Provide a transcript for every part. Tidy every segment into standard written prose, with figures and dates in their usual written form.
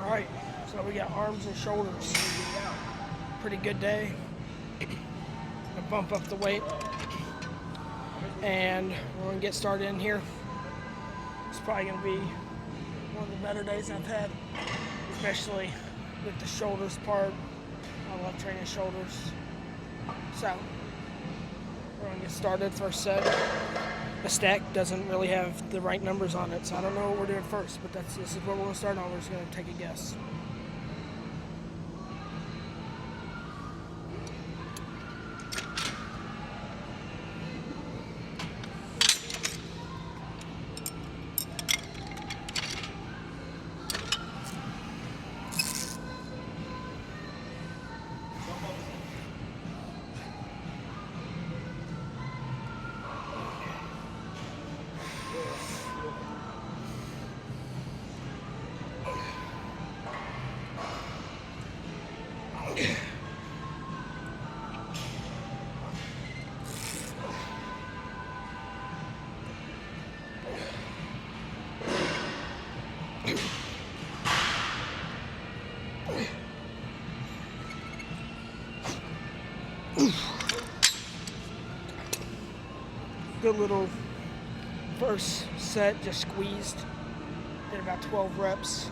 Alright, so we got arms and shoulders. Pretty good day. Gonna bump up the weight. And we're gonna get started in here. It's probably gonna be one of the better days I've had, especially with the shoulders part. I love training shoulders. So, we're gonna get started. First set. The stack doesn't really have the right numbers on it, so I don't know what we're doing first, but this is what we're gonna start on. We're just gonna take a guess. Good little first set, just squeezed. Did about 12 reps.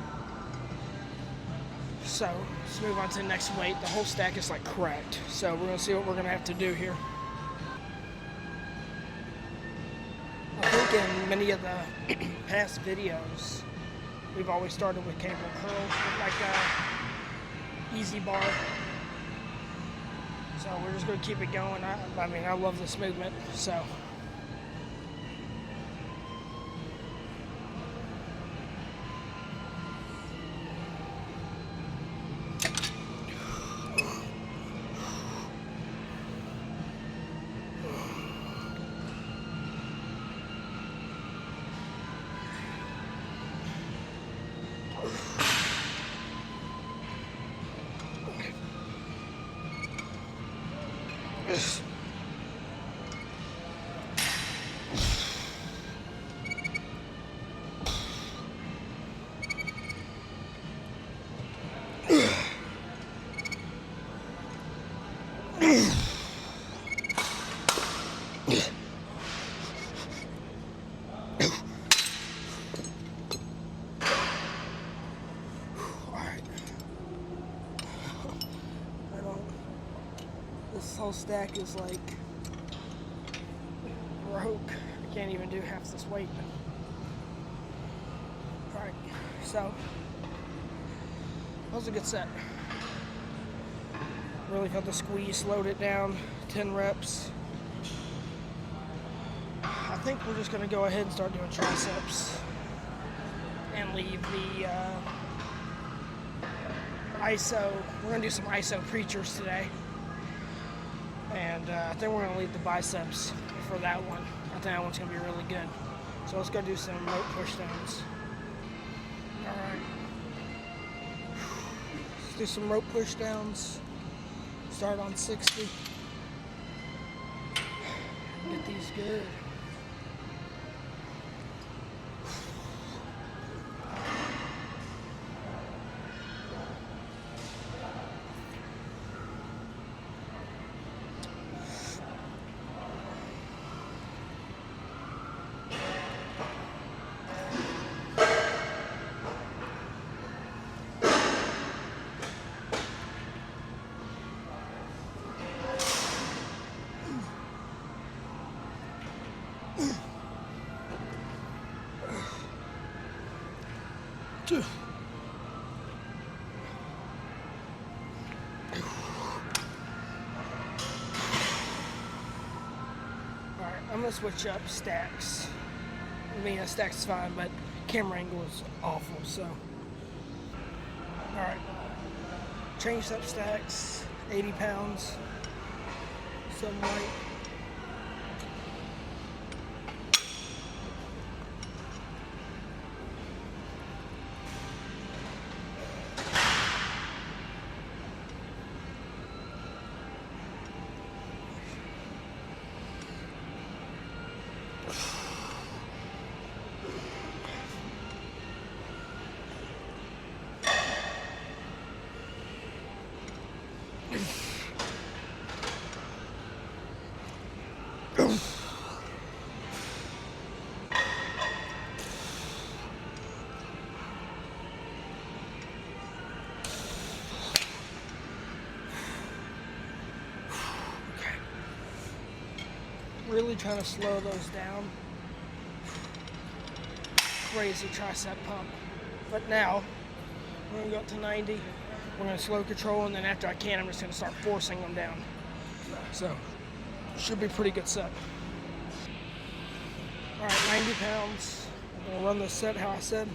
So let's move on to the next weight. The whole stack is like cracked. So we're gonna see what we're gonna have to do here. I think in many of the past videos, we've always started with cable curls with like a easy bar. So we're just gonna keep it going. I mean, I love this movement, so. This whole stack is like broke. I can't even do half this weight. Alright, so that was a good set. Really felt the squeeze, slowed it down, 10 reps. I think we're just going to go ahead and start doing triceps and leave the ISO. We're going to do some ISO preachers today. And I think we're going to leave the biceps for that one. I think that one's going to be really good. So let's go do some rope pushdowns. Alright. Let's do some rope pushdowns. Start on 60. Get these good. Alright, I'm gonna switch up stacks. I mean, stacks is fine, but camera angle is awful, so. Alright, changed up stacks, 80 pounds, some light. trying to slow those down. Crazy tricep pump. But now, we're gonna go up to 90. We're gonna slow control, and then after I can, I'm just gonna start forcing them down. So, should be a pretty good set. All right, 90 pounds. I'm gonna run this set how I said.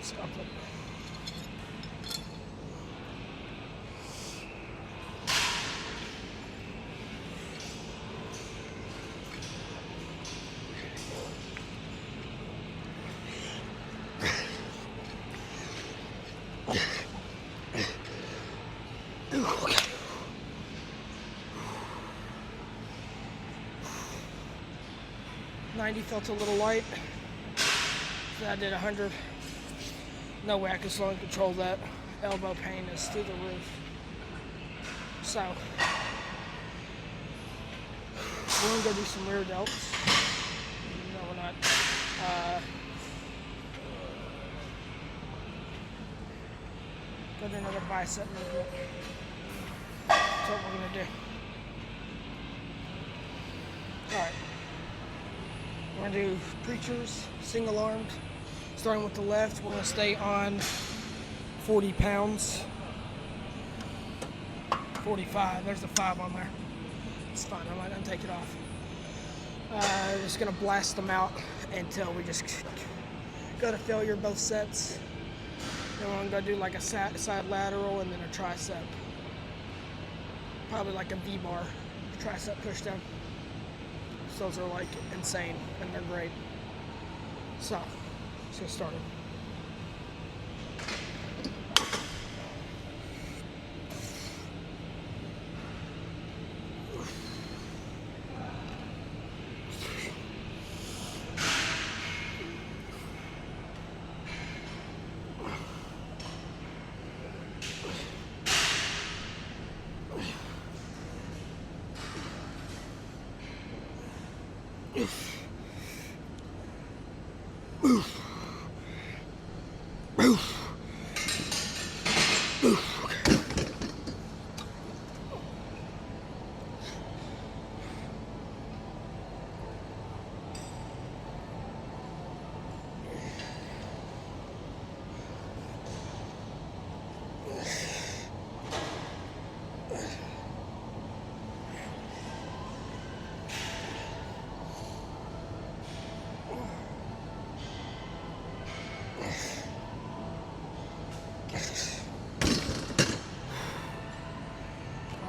Stop it. Okay. 90 felt a little light, so I did 100. No way I can slow and control that. Elbow pain is through the roof. So, we're gonna go do some rear delts. No, we're not. Go do another bicep movement. That's what we're gonna do. Alright. We're gonna do preachers, single armed. Starting with the left, we're gonna stay on 40 pounds. 45, there's a 5 on there. It's fine, I'm not gonna take it off. Just gonna blast them out until we just go to failure both sets. Then we're gonna go do like a side lateral and then a tricep. Probably like a V-bar tricep push down. So those are like insane and they're great. So, let's get started.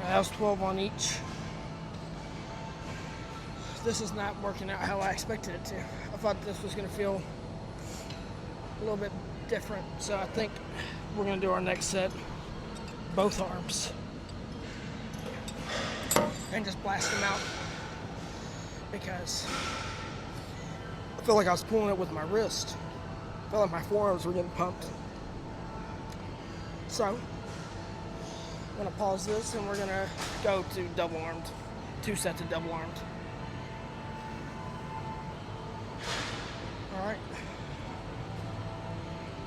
That was 12 on each. This is not working out how I expected it to. I thought this was going to feel a little bit different. So I think we're going to do our next set, both arms. And just blast them out. Because I feel like I was pulling it with my wrist. I felt like my forearms were getting pumped. So, I'm gonna pause this and we're gonna go to double armed. 2 sets of double armed. Alright.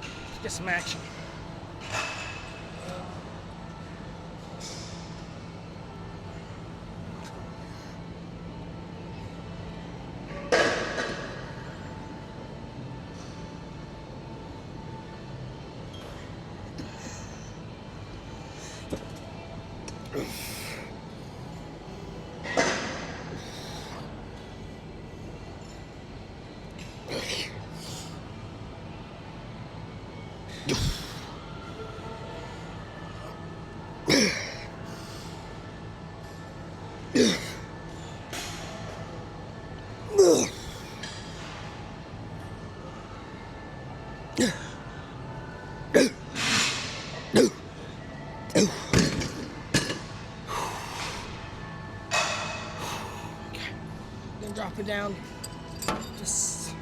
Let's get some action. Then drop it down. Just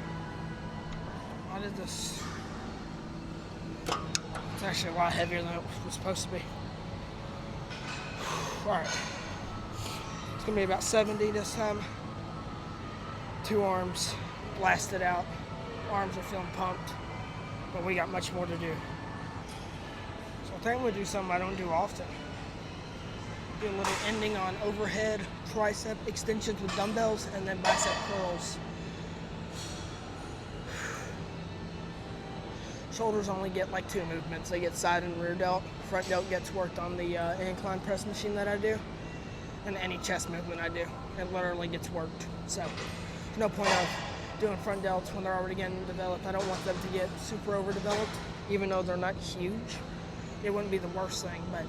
actually a lot heavier than it was supposed to be. Alright. It's going to be about 70 this time. 2 arms blasted out. Arms are feeling pumped. But we got much more to do. So I think I'm going to do something I don't do often. Do a little ending on overhead tricep extensions with dumbbells and then bicep curls. Shoulders only get like 2 movements. They get side and rear delt. Front delt gets worked on the incline press machine that I do. And any chest movement I do. It literally gets worked. So there's no point of doing front delts when they're already getting developed. I don't want them to get super overdeveloped, even though they're not huge. It wouldn't be the worst thing, but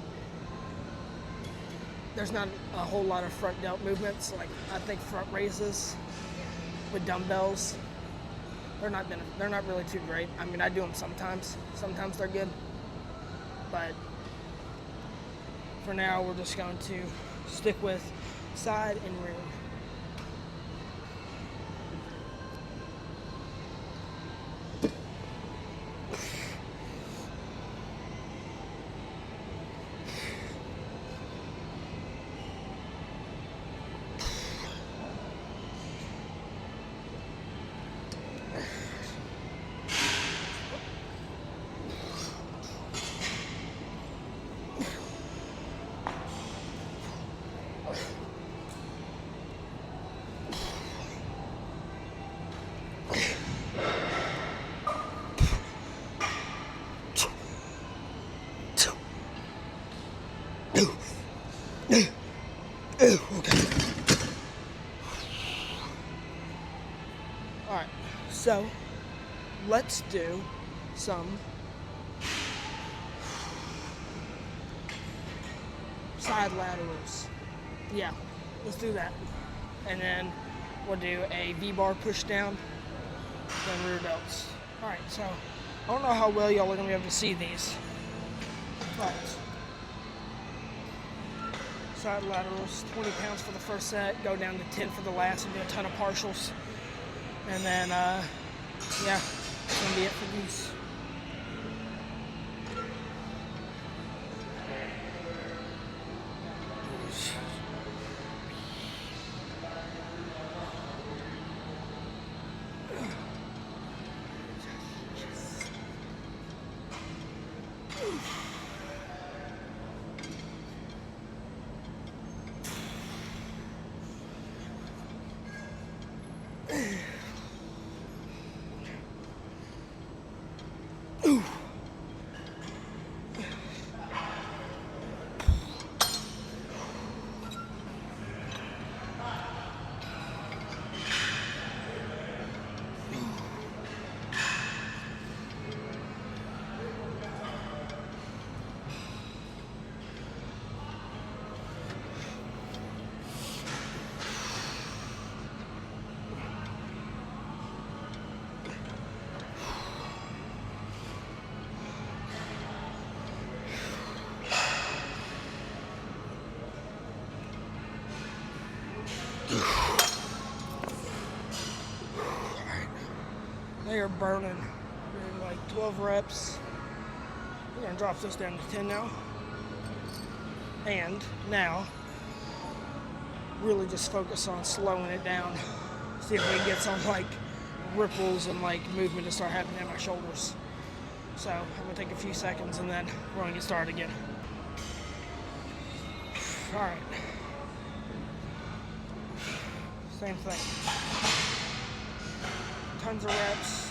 there's not a whole lot of front delt movements. Like I think front raises with dumbbells, they're not really too great. I mean, I do them sometimes. Sometimes they're good, but for now we're just going to stick with side and rear. Okay. Alright, so let's do some side laterals. Yeah, let's do that. And then we'll do a V-bar push down, then rear delts. Alright, so I don't know how well y'all are going to be able to see these. Alright. Side laterals, 20 pounds for the first set, go down to 10 for the last, and do a ton of partials. And then, yeah, that's going to be it for these. They are burning. They're like 12 reps. We're gonna drop this down to 10 now. And now, really just focus on slowing it down. See if we can get some like ripples and like movement to start happening in my shoulders. So I'm gonna take a few seconds and then we're gonna get started again. All right. Same thing. Tons of reps.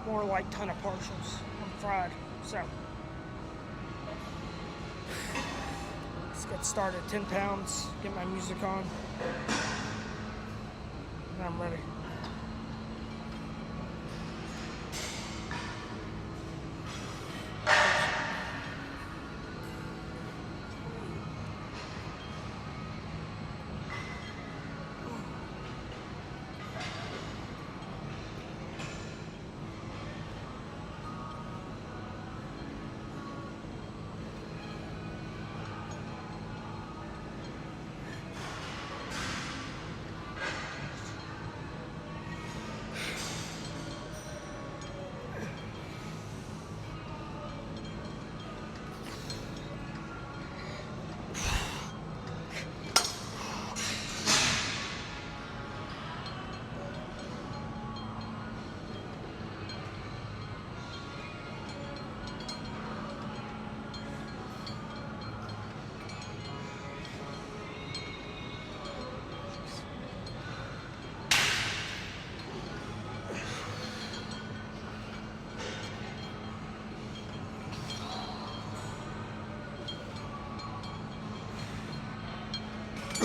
More like ton of partials. I'm fried. So let's get started. 10 pounds. Get my music on. And I'm ready.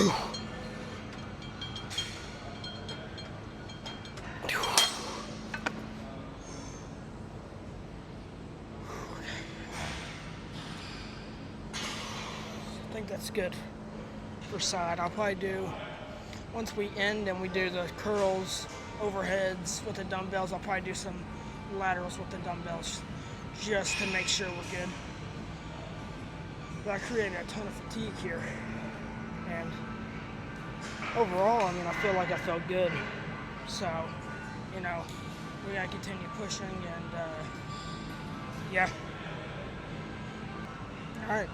I think that's good for side. I'll probably do, once we end and we do the curls, overheads with the dumbbells, I'll probably do some laterals with the dumbbells just to make sure we're good. But I created a ton of fatigue here, and overall, I mean, I feel like I felt good. So, you know, we gotta continue pushing, and yeah. All right.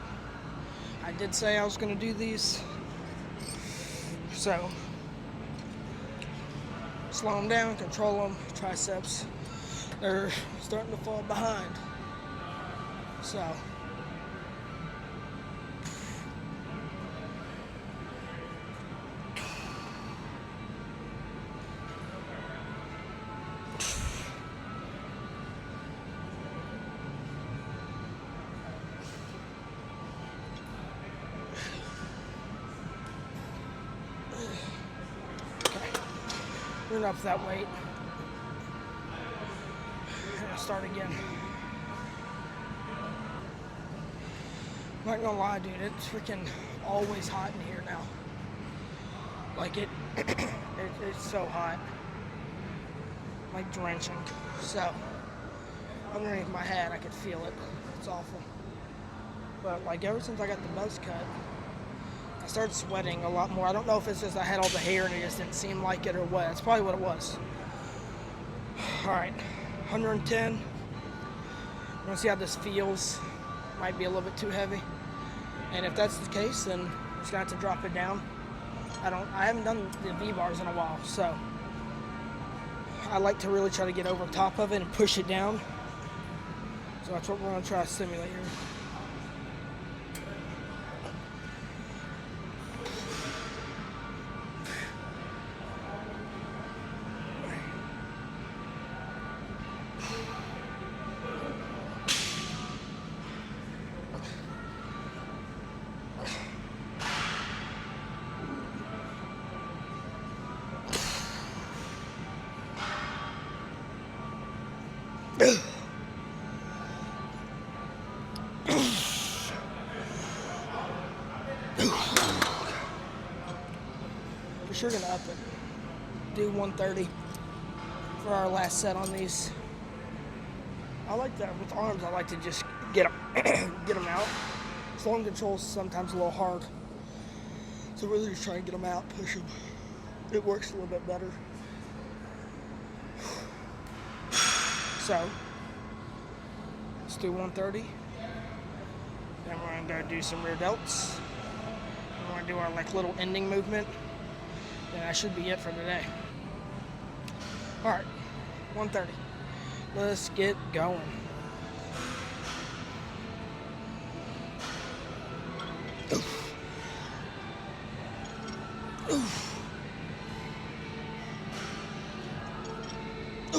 I did say I was gonna do these, so slow them down, control them. Triceps, they're starting to fall behind. So. Bring up that weight. And I'll start again. I'm not gonna lie, dude, it's freaking always hot in here now. Like it's so hot. Like drenching. So, underneath my head, I could feel it. It's awful. But like ever since I got the buzz cut, I started sweating a lot more. I don't know if it's just I had all the hair and it just didn't seem like it or what. That's probably what it was. All right, 110. I'm gonna see how this feels. Might be a little bit too heavy. And if that's the case, then I'm just gonna have to drop it down. I haven't done the V-bars in a while, so I like to really try to get over top of it and push it down. So that's what we're gonna try to simulate here. For sure gonna up it. Do 130 for our last set on these. I like that with arms. I like to just get them out. Slowing control is sometimes a little hard, so really just try and get them out, push them. It works a little bit better. So let's do 130. Then we're gonna do some rear delts. We're gonna do our like little ending movement. Then that should be it for today. All right, 130. Let's get going. Oof.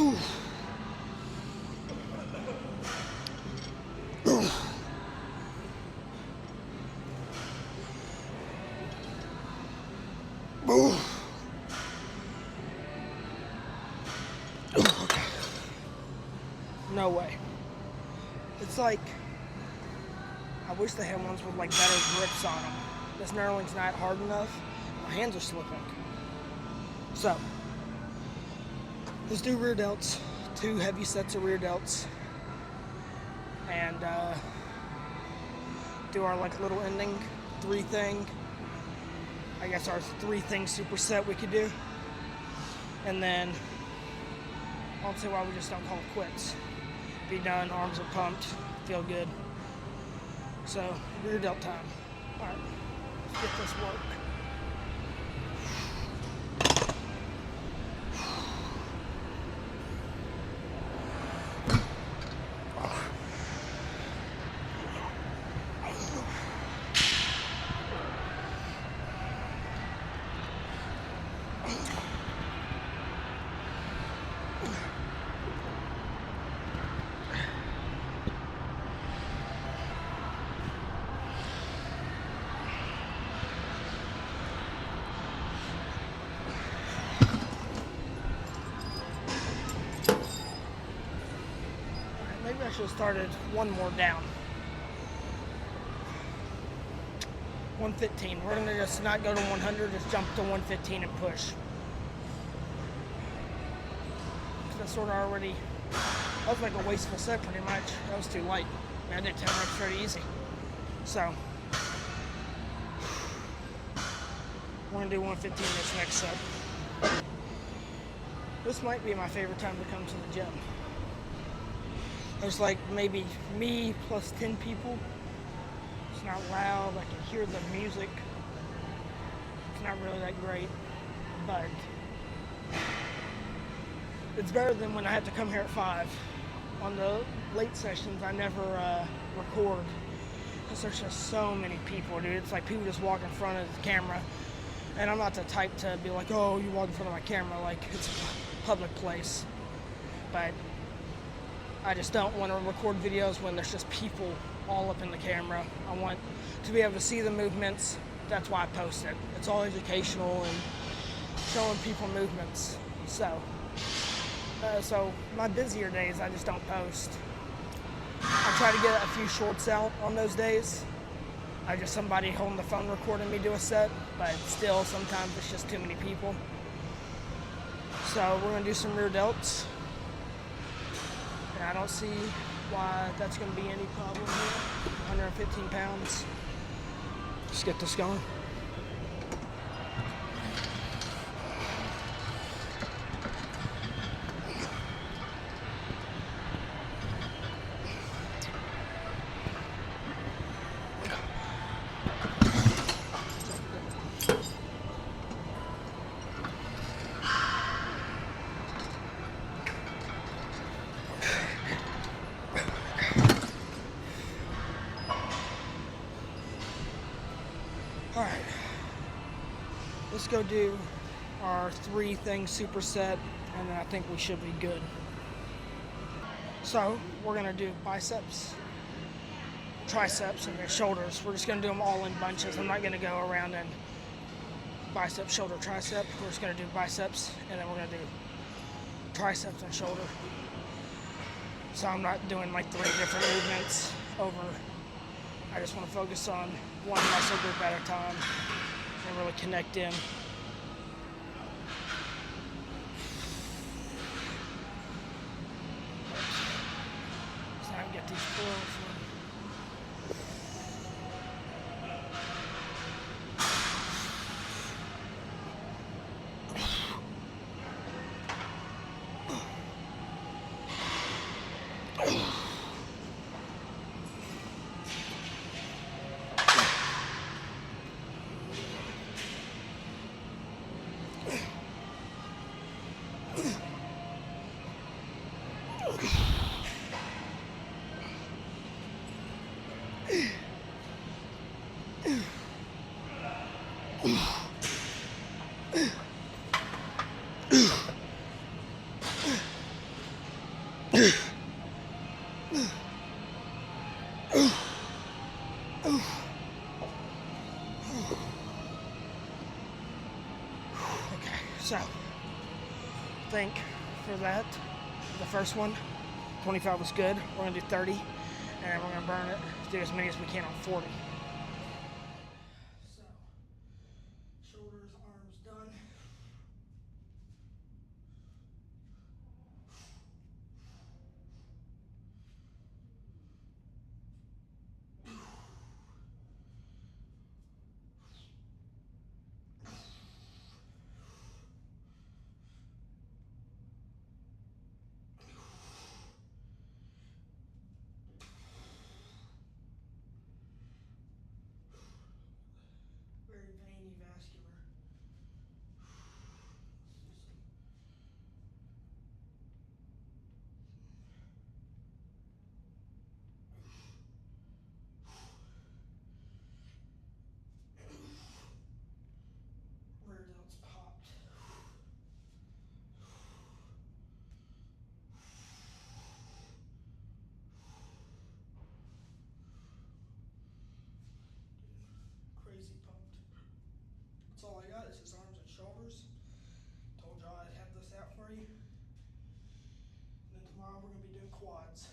Oof. Oof. Okay. No way. It's like, I wish they had ones with like better grips on them. This knurling's not hard enough. My hands are slipping. So, let's do rear delts. 2 heavy sets of rear delts. And do our like little ending 3 thing. I guess our 3 thing superset we could do. And then, I don't see why we just don't call it quits. Be done, arms are pumped, feel good. So, rear delt time. All right, let's get this work. should have started one more down. 115. We're gonna just not go to 100, just jump to 115 and push. That's sort of already, that was like a wasteful set pretty much. That was too light. I did 10 reps pretty easy. So, we're gonna do 115 this next set. This might be my favorite time to come to the gym. There's like maybe me plus 10 people. It's not loud, I can hear the music. It's not really that great, but it's better than when I have to come here at 5. On the late sessions, I never record because there's just so many people, dude. It's like people just walk in front of the camera, and I'm not the type to be like, oh, you walk in front of my camera like it's a public place. But I just don't want to record videos when there's just people all up in the camera. I want to be able to see the movements. That's why I post it. It's all educational and showing people movements. So my busier days, I just don't post. I try to get a few shorts out on those days. I just somebody holding the phone recording me do a set, but still sometimes it's just too many people. So we're gonna do some rear delts. And I don't see why that's gonna be any problem here. 115 pounds. Let's get this going. All right, let's go do our 3 things superset, and then I think we should be good. So we're gonna do biceps, triceps, and then shoulders. We're just gonna do them all in bunches. I'm not gonna go around and bicep, shoulder, tricep. We're just gonna do biceps, and then we're gonna do triceps and shoulder. So I'm not doing like 3 different movements over. I just want to focus on one muscle group at a time and really connect in. So I can get these pulls. So, I think for that, the first one, 25 was good. We're gonna do 30, and we're gonna burn it, do as many as we can on 40. So, shoulders, arms done. Very veiny, vascular. Rear delts popped. Crazy pumped. That's all I got. This is arms and shoulders. Told y'all I'd have this out for you. And then tomorrow we're gonna be doing quads.